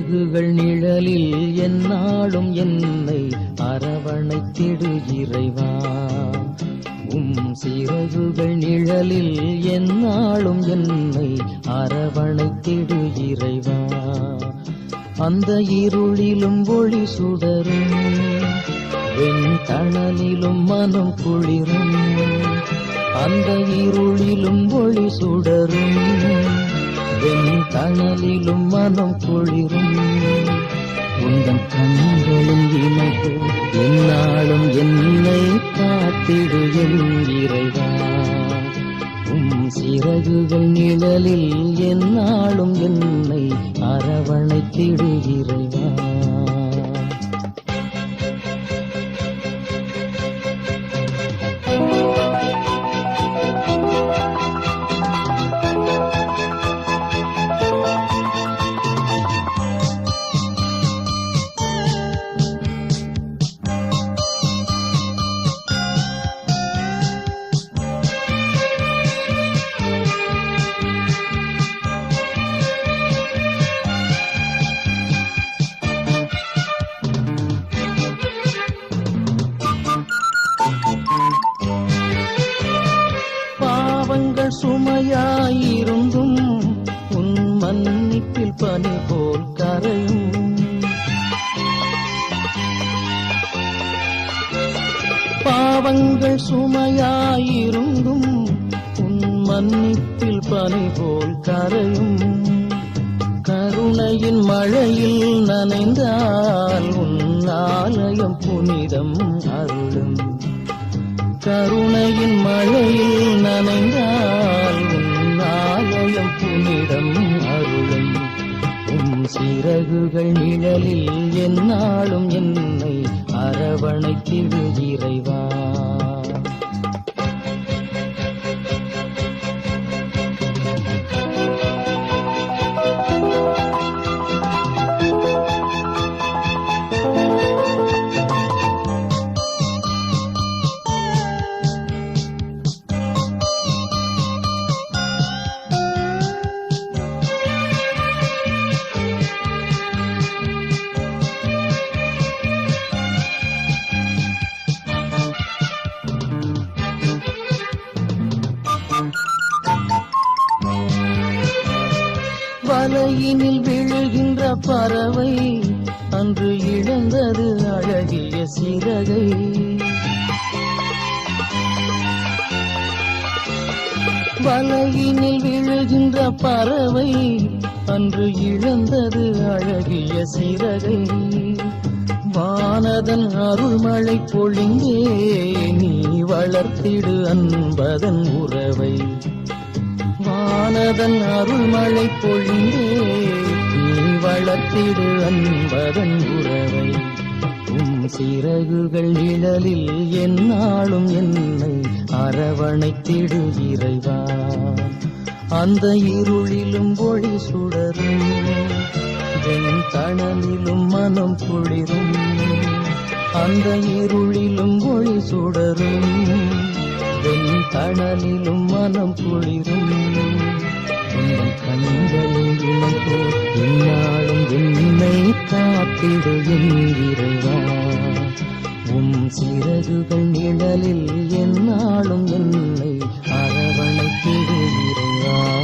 சிறகுகள் நிழலில் எந்நாளும் என்னை அரவணைத்திடு இறைவா. சிறகுகள் நிழலில் எந்நாளும் என்னை அரவணைத்திடு இறைவா. அந்த இருளிலும் ஒளி சுடரும் வெண்தணலிலும் மனம் குளிரும். அந்த இருளிலும் ஒளி சுடரும் வெண்தணலிலும் மனம் குளிரும். உந்தன் கண்களும் இமைப்பு எந்நாளும் என்னை காத்திடு என் இறைவா. சிறகுகள் நிழலில் எந்நாளும் என்னை அரவணைத்திடு இறைவா. பாவங்கள் சுமையாயிருந்தும் உன் மன்னிப்பில் பனி போல் கரையும். பாவங்கள் சுமையாயிருந்தும் உன் மன்னிப்பில் பனி போல் கரையும். கருணையின் மழையில் நனைந்தால் உன் ஆலயம் புனிதம் அருளும். கருணையின் மழையில் நனைந்தால் உன் ஆலயம் புனிதம் அருளும். சிறகுகள் நிழலில் எந்நாளும் என்னை அரவணைத்திடு இறைவா. வலையினில் விழுகின்ற பறவை அன்று இழந்தது அழகிய சிறகை. வலையினில் விழுகின்ற பறவை அன்று இழந்தது அழகிய சிறகை. வானதன் அருள்மழை பொழிந்தே நீ வளர்த்திடு அன்பதன் உறவை. வானதன் அருள்மழை பொழிந்தே நீ வளர்த்திடு அன்பதன் உறவை. சிறகுகள் நிழலில் எந்நாளும் என்னை அரவணைத்திடு இறைவா. அந்த இருளிலும் ஒளி சுடரும் வெண்தணலிலும் மனம் குளிரும். அந்த இருளிலும் ஒளி சுடரும் வெண்தணலிலும் மனம் குளிரும். உங்கள் கண்களில் இணைப்போ எந்நாளும் என்னை காத்திடு என் இறைவா. சிறகுகள் நிழலில் எந்நாளும் என்னை அரவணைத்திடு இறைவா.